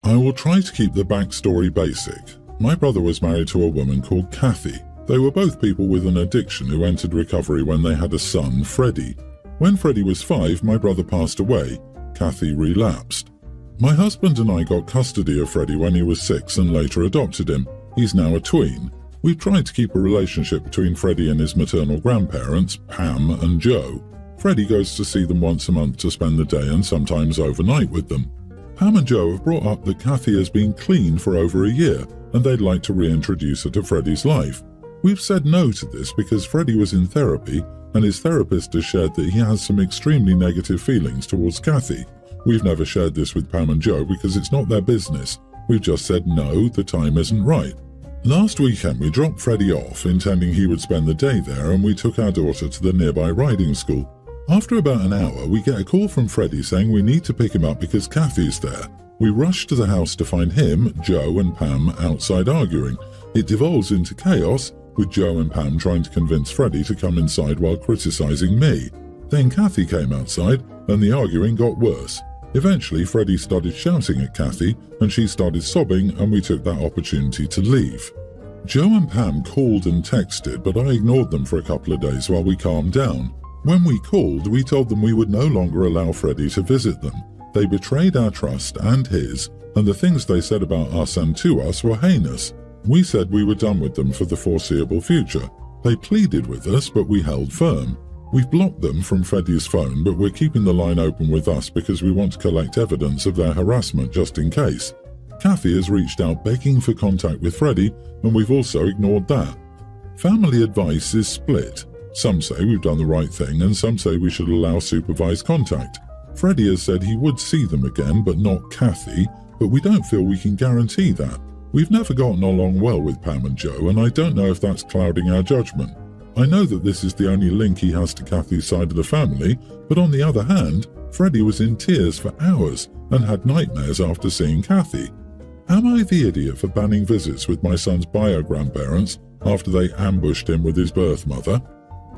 I will try to keep the backstory basic. My brother was married to a woman called Kathy. They were both people with an addiction who entered recovery when they had a son, Freddie. When Freddie was 5, my brother passed away. Kathy relapsed. My husband and I got custody of Freddie when he was 6 and later adopted him. He's now a tween. We've tried to keep a relationship between Freddie and his maternal grandparents, Pam and Joe. Freddie goes to see them once a month to spend the day and sometimes overnight with them. Pam and Joe have brought up that Kathy has been clean for over a year and they'd like to reintroduce her to Freddie's life. We've said no to this because Freddie was in therapy and his therapist has shared that he has some extremely negative feelings towards Kathy. We've never shared this with Pam and Joe because it's not their business. We've just said no, the time isn't right. Last weekend we dropped Freddie off, intending he would spend the day there, and we took our daughter to the nearby riding school. After about an hour, we get a call from Freddie saying we need to pick him up because Kathy's there. We rush to the house to find him, Joe and Pam outside arguing. It devolves into chaos, with Joe and Pam trying to convince Freddie to come inside while criticizing me. Then Kathy came outside and the arguing got worse. Eventually Freddie started shouting at Kathy and she started sobbing and we took that opportunity to leave. Joe and Pam called and texted, but I ignored them for a couple of days while we calmed down. When we called, we told them we would no longer allow Freddie to visit them. They betrayed our trust and his, and the things they said about us and to us were heinous. We said we were done with them for the foreseeable future. They pleaded with us, but we held firm. We've blocked them from Freddie's phone, but we're keeping the line open with us because we want to collect evidence of their harassment just in case. Kathy has reached out begging for contact with Freddie, and we've also ignored that. Family advice is split. Some say we've done the right thing, and some say we should allow supervised contact. Freddie has said he would see them again, but not Kathy, but we don't feel we can guarantee that. We've never gotten along well with Pam and Joe, and I don't know if that's clouding our judgment. I know that this is the only link he has to Kathy's side of the family, but on the other hand, Freddie was in tears for hours and had nightmares after seeing Kathy. Am I the idiot for banning visits with my son's bio-grandparents after they ambushed him with his birth mother?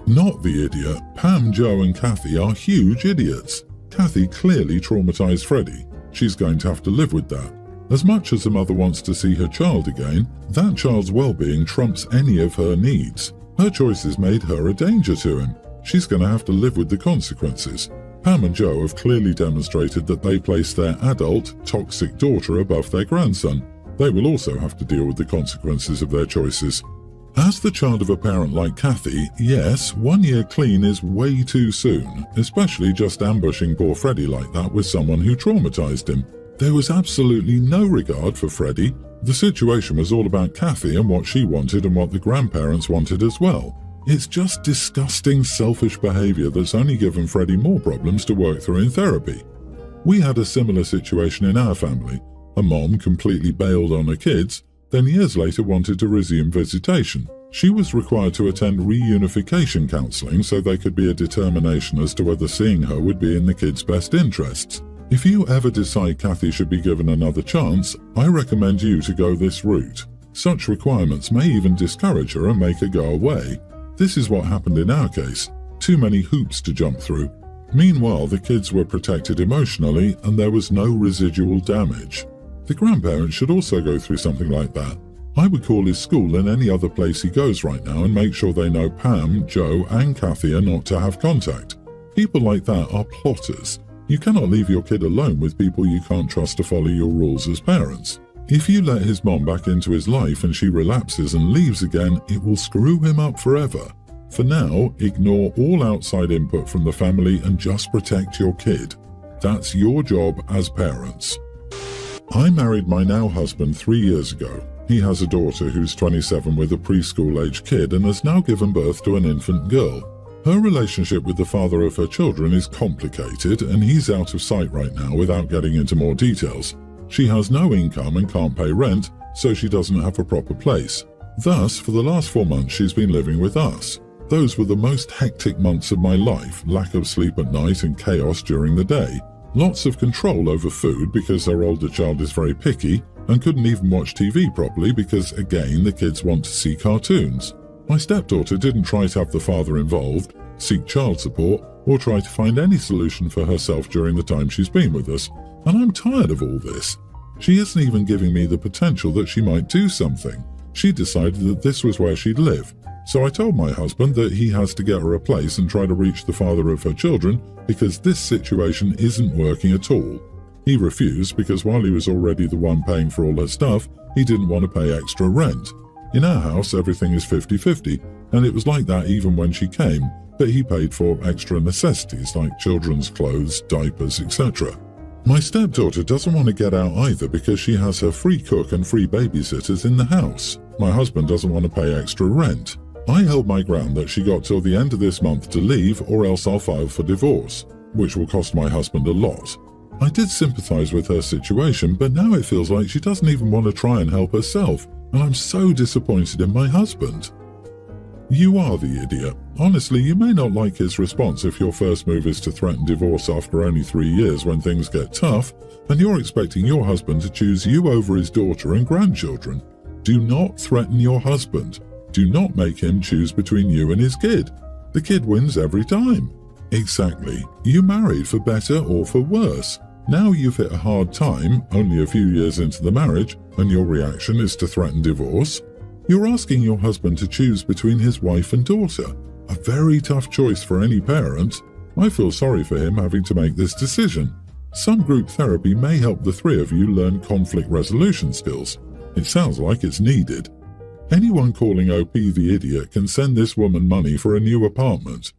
Not the idiot. Pam, Joe and Kathy are huge idiots. Kathy clearly traumatized Freddie. She's going to have to live with that. As much as the mother wants to see her child again, that child's well-being trumps any of her needs. Her choices made her a danger to him. She's going to have to live with the consequences. Pam and Joe have clearly demonstrated that they place their adult, toxic daughter above their grandson. They will also have to deal with the consequences of their choices. As the child of a parent like Kathy, yes, 1 year clean is way too soon, especially just ambushing poor Freddie like that with someone who traumatized him. There was absolutely no regard for Freddie. The situation was all about Kathy and what she wanted and what the grandparents wanted as well. It's just disgusting, selfish behavior that's only given Freddie more problems to work through in therapy. We had a similar situation in our family. A mom completely bailed on her kids, then years later wanted to resume visitation. She was required to attend reunification counselling so there could be a determination as to whether seeing her would be in the kids' best interests. If you ever decide Kathy should be given another chance, I recommend you to go this route. Such requirements may even discourage her and make her go away. This is what happened in our case. Too many hoops to jump through. Meanwhile, the kids were protected emotionally and there was no residual damage. The grandparents should also go through something like that. I would call his school and any other place he goes right now and make sure they know Pam, Joe and Kathy are not to have contact. People like that are plotters. You cannot leave your kid alone with people you can't trust to follow your rules as parents. If you let his mom back into his life and she relapses and leaves again, it will screw him up forever. For now, ignore all outside input from the family and just protect your kid. That's your job as parents. I married my now husband 3 years ago. He has a daughter who's 27 with a preschool-age kid and has now given birth to an infant girl. Her relationship with the father of her children is complicated and he's out of sight right now without getting into more details. She has no income and can't pay rent, so she doesn't have a proper place. Thus, for the last 4 months she's been living with us. Those were the most hectic months of my life, lack of sleep at night and chaos during the day. Lots of control over food because her older child is very picky and couldn't even watch TV properly because, again, the kids want to see cartoons. My stepdaughter didn't try to have the father involved, seek child support, or try to find any solution for herself during the time she's been with us, and I'm tired of all this. She isn't even giving me the potential that she might do something. She decided that this was where she'd live. So I told my husband that he has to get her a place and try to reach the father of her children because this situation isn't working at all. He refused because while he was already the one paying for all her stuff, he didn't want to pay extra rent. In our house, everything is 50-50, and it was like that even when she came, but he paid for extra necessities like children's clothes, diapers, etc. My stepdaughter doesn't want to get out either because she has her free cook and free babysitters in the house. My husband doesn't want to pay extra rent. I held my ground that she got till the end of this month to leave or else I'll file for divorce, which will cost my husband a lot. I did sympathize with her situation, but now it feels like she doesn't even want to try and help herself, and I'm so disappointed in my husband. You are the idiot. Honestly, you may not like his response if your first move is to threaten divorce after only 3 years when things get tough, and you're expecting your husband to choose you over his daughter and grandchildren. Do not threaten your husband. Do not make him choose between you and his kid. The kid wins every time. Exactly. You married for better or for worse. Now you've hit a hard time, only a few years into the marriage, and your reaction is to threaten divorce. You're asking your husband to choose between his wife and daughter. A very tough choice for any parent. I feel sorry for him having to make this decision. Some group therapy may help the three of you learn conflict resolution skills. It sounds like it's needed. Anyone calling OP the idiot can send this woman money for a new apartment.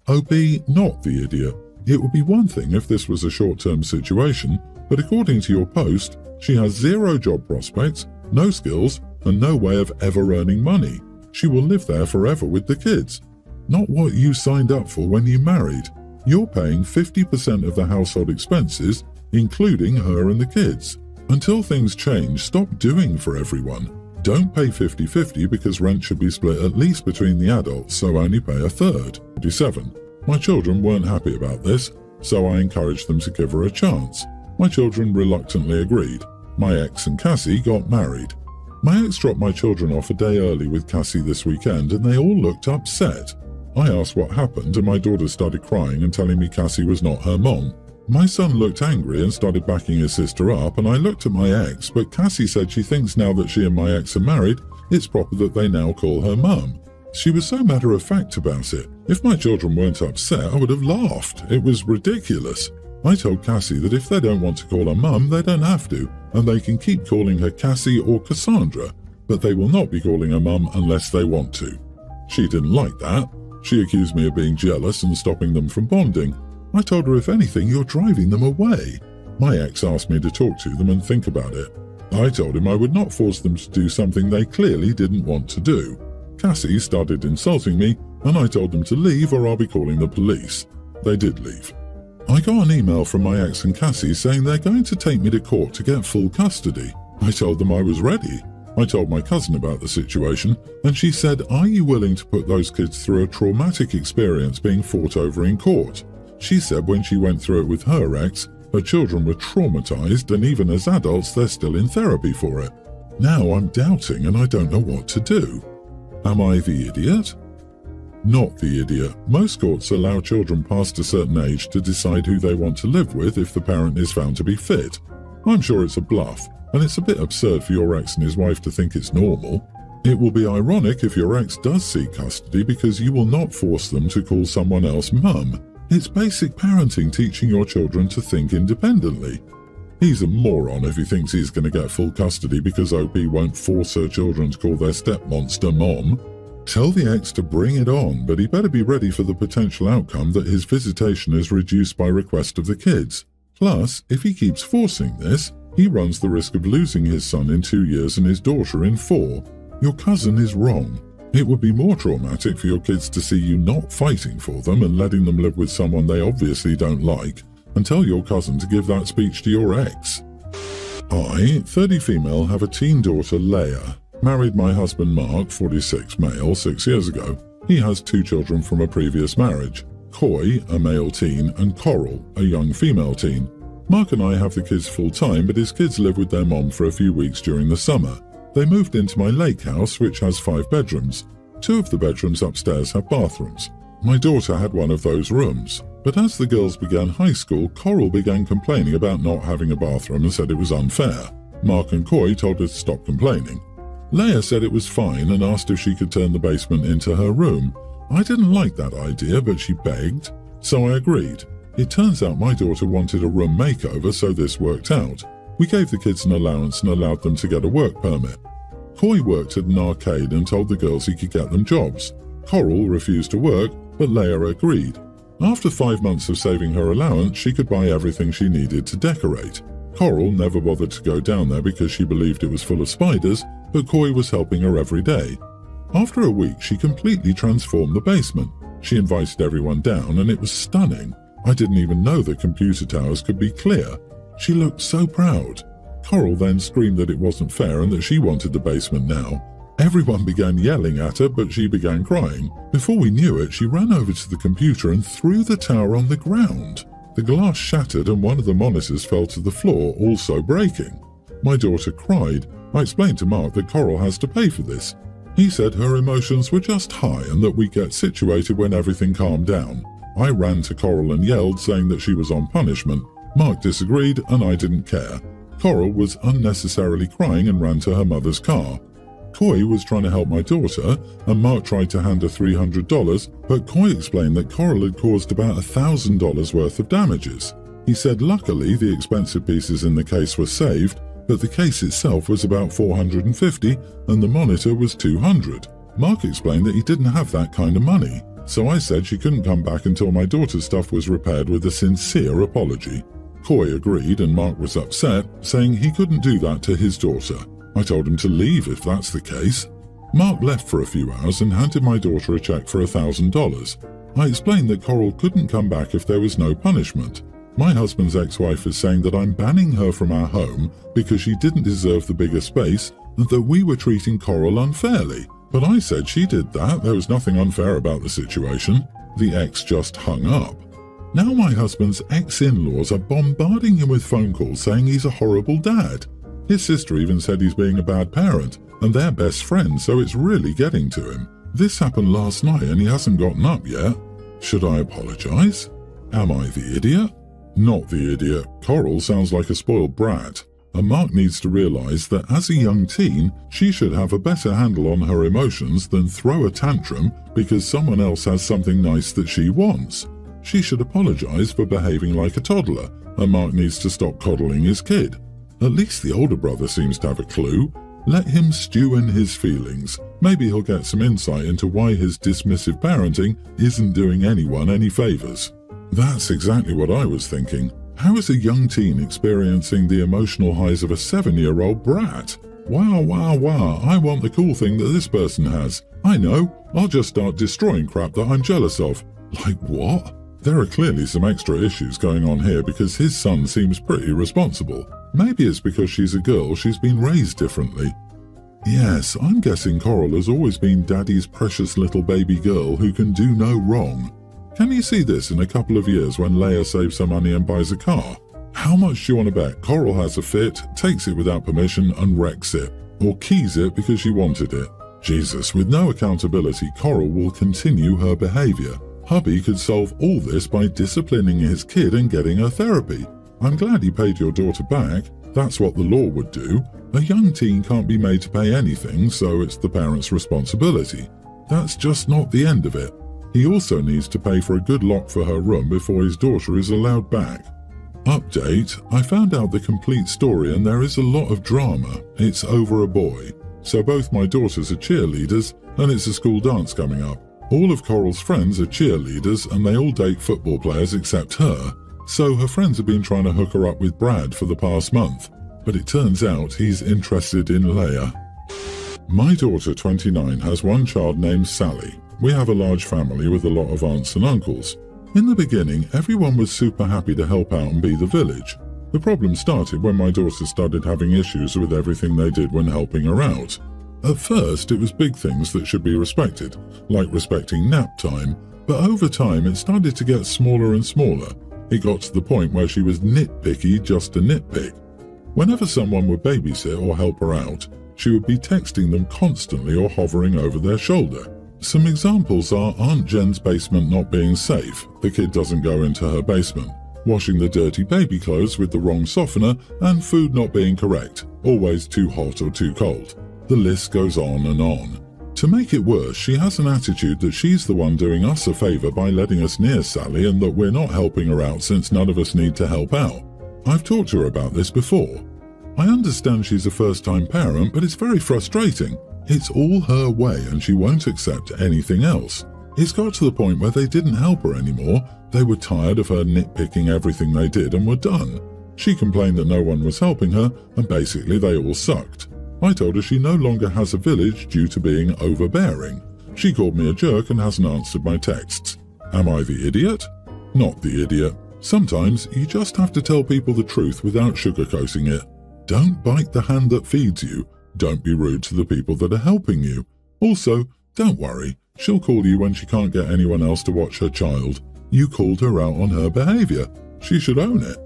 OP, not the idiot. It would be one thing if this was a short-term situation, but according to your post, she has 0 job prospects, no skills, and no way of ever earning money. She will live there forever with the kids. Not what you signed up for when you married. You're paying 50% of the household expenses, including her and the kids. Until things change, stop doing for everyone. Don't pay 50-50 because rent should be split at least between the adults, so only pay a third. 47. My children weren't happy about this, so I encouraged them to give her a chance. My children reluctantly agreed. My ex and Cassie got married. My ex dropped my children off a day early with Cassie this weekend and they all looked upset. I asked what happened and my daughter started crying and telling me Cassie was not her mom. My son looked angry and started backing his sister up and I looked at my ex, but Cassie said she thinks now that she and my ex are married, it's proper that they now call her mum. She was so matter-of-fact about it. If my children weren't upset, I would have laughed. It was ridiculous. I told Cassie that if they don't want to call her mum, they don't have to, and they can keep calling her Cassie or Cassandra, but they will not be calling her mum unless they want to. She didn't like that. She accused me of being jealous and stopping them from bonding. I told her if anything, you're driving them away. My ex asked me to talk to them and think about it. I told him I would not force them to do something they clearly didn't want to do. Cassie started insulting me, and I told them to leave or I'll be calling the police. They did leave. I got an email from my ex and Cassie saying they're going to take me to court to get full custody. I told them I was ready. I told my cousin about the situation, and she said, "Are you willing to put those kids through a traumatic experience being fought over in court?" She said when she went through it with her ex, her children were traumatized, and even as adults, they're still in therapy for it. Now I'm doubting and I don't know what to do. Am I the idiot? Not the idiot. Most courts allow children past a certain age to decide who they want to live with if the parent is found to be fit. I'm sure it's a bluff, and it's a bit absurd for your ex and his wife to think it's normal. It will be ironic if your ex does seek custody because you will not force them to call someone else mum. It's basic parenting, teaching your children to think independently. He's a moron if he thinks he's going to get full custody because OP won't force her children to call their stepmonster mom. Tell the ex to bring it on, but he better be ready for the potential outcome that his visitation is reduced by request of the kids. Plus, if he keeps forcing this, he runs the risk of losing his son in 2 years and his daughter in 4. Your cousin is wrong. It would be more traumatic for your kids to see you not fighting for them and letting them live with someone they obviously don't like, and tell your cousin to give that speech to your ex. I, 30 female, have a teen daughter, Leia. Married my husband Mark, 46 male, 6 years ago. He has 2 children from a previous marriage. Coy, a male teen, and Coral, a young female teen. Mark and I have the kids full-time, but his kids live with their mom for a few weeks during the summer. They moved into my lake house, which has 5 bedrooms. 2 of the bedrooms upstairs have bathrooms. My daughter had one of those rooms. But as the girls began high school, Coral began complaining about not having a bathroom and said it was unfair. Mark and Coy told her to stop complaining. Leia said it was fine and asked if she could turn the basement into her room. I didn't like that idea, but she begged, so I agreed. It turns out my daughter wanted a room makeover, so this worked out. We gave the kids an allowance and allowed them to get a work permit. Coy worked at an arcade and told the girls he could get them jobs. Coral refused to work, but Leia agreed. After 5 months of saving her allowance, she could buy everything she needed to decorate. Coral never bothered to go down there because she believed it was full of spiders, but Coy was helping her every day. After a week, she completely transformed the basement. She invited everyone down, and it was stunning. I didn't even know that computer towers could be clear. She looked so proud. Coral then screamed that it wasn't fair and that she wanted the basement now. Everyone began yelling at her, but she began crying. Before we knew it, she ran over to the computer and threw the tower on the ground. The glass shattered and one of the monitors fell to the floor, also breaking. My daughter cried. I explained to Mark that Coral has to pay for this. He said her emotions were just high and that we'd get situated when everything calmed down. I ran to Coral and yelled, saying that she was on punishment. Mark disagreed and I didn't care. Coral was unnecessarily crying and ran to her mother's car. Coy was trying to help my daughter, and Mark tried to hand her $300, but Coy explained that Coral had caused about $1,000 worth of damages. He said luckily the expensive pieces in the case were saved, but the case itself was about $450 and the monitor was $200. Mark explained that he didn't have that kind of money, so I said she couldn't come back until my daughter's stuff was repaired with a sincere apology. Coy agreed and Mark was upset, saying he couldn't do that to his daughter. I told him to leave if that's the case. Mark left for a few hours and handed my daughter a check for $1,000. I explained that Coral couldn't come back if there was no punishment. My husband's ex-wife is saying that I'm banning her from our home because she didn't deserve the bigger space and that we were treating Coral unfairly. But I said she did that. There was nothing unfair about the situation. The ex just hung up. Now my husband's ex-in-laws are bombarding him with phone calls saying he's a horrible dad. His sister even said he's being a bad parent, and they're best friends, so it's really getting to him. This happened last night and he hasn't gotten up yet. Should I apologize? Am I the idiot? Not the idiot. Coral sounds like a spoiled brat, and Mark needs to realize that as a young teen, she should have a better handle on her emotions than throw a tantrum because someone else has something nice that she wants. She should apologize for behaving like a toddler, and Mark needs to stop coddling his kid. At least the older brother seems to have a clue. Let him stew in his feelings. Maybe he'll get some insight into why his dismissive parenting isn't doing anyone any favors. That's exactly what I was thinking. How is a young teen experiencing the emotional highs of a 7-year-old brat? Wow, wow, wow, I want the cool thing that this person has. I know, I'll just start destroying crap that I'm jealous of. Like what? There are clearly some extra issues going on here because his son seems pretty responsible. Maybe it's because she's a girl, she's been raised differently. Yes, I'm guessing Coral has always been Daddy's precious little baby girl who can do no wrong. Can you see this in a couple of years when Leia saves her money and buys a car? How much do you want to bet Coral has a fit, takes it without permission and wrecks it? Or keys it because she wanted it? Jesus, with no accountability, Coral will continue her behavior. Hubby could solve all this by disciplining his kid and getting her therapy. I'm glad he paid your daughter back. That's what the law would do. A young teen can't be made to pay anything, so it's the parent's responsibility. That's just not the end of it. He also needs to pay for a good lock for her room before his daughter is allowed back. Update, I found out the complete story and there is a lot of drama. It's over a boy. So both my daughters are cheerleaders and it's a school dance coming up. All of Coral's friends are cheerleaders and they all date football players except her. So her friends have been trying to hook her up with Brad for the past month. But it turns out he's interested in Leia. My daughter, 29, has one child named Sally. We have a large family with a lot of aunts and uncles. In the beginning, everyone was super happy to help out and be the village. The problem started when my daughter started having issues with everything they did when helping her out. At first, it was big things that should be respected, like respecting nap time, but over time it started to get smaller and smaller. It got to the point where she was nitpicky just to nitpick. Whenever someone would babysit or help her out, she would be texting them constantly or hovering over their shoulder. Some examples are Aunt Jen's basement not being safe. The kid doesn't go into her basement. washing the dirty baby clothes with the wrong softener, and food not being correct, always too hot or too cold. The list goes on and on. To make it worse, she has an attitude that she's the one doing us a favour by letting us near Sally and that we're not helping her out since none of us need to help out. I've talked to her about this before. I understand she's a first-time parent, but it's very frustrating. It's all her way and she won't accept anything else. It's got to the point where they didn't help her anymore. They were tired of her nitpicking everything they did and were done. She complained that no one was helping her and basically they all sucked. I told her she no longer has a village due to being overbearing. She called me a jerk and hasn't answered my texts. Am I the idiot? Not the idiot. Sometimes you just have to tell people the truth without sugarcoating it. Don't bite the hand that feeds you. Don't be rude to the people that are helping you. Also, don't worry. She'll call you when she can't get anyone else to watch her child. You called her out on her behaviour. She should own it.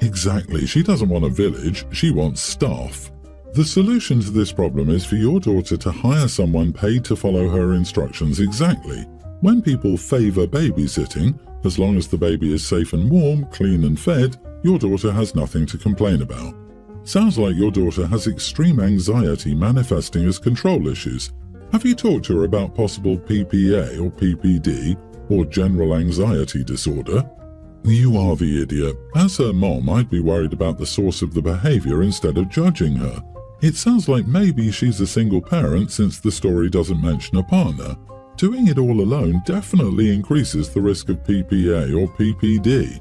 Exactly. She doesn't want a village. She wants staff. The solution to this problem is for your daughter to hire someone paid to follow her instructions exactly. When people favour babysitting, as long as the baby is safe and warm, clean and fed, your daughter has nothing to complain about. Sounds like your daughter has extreme anxiety manifesting as control issues. Have you talked to her about possible PPA or PPD, or general anxiety disorder? You are the idiot. As her mom, I'd be worried about the source of the behaviour instead of judging her. It sounds like maybe she's a single parent since the story doesn't mention a partner. Doing it all alone definitely increases the risk of PPA or PPD.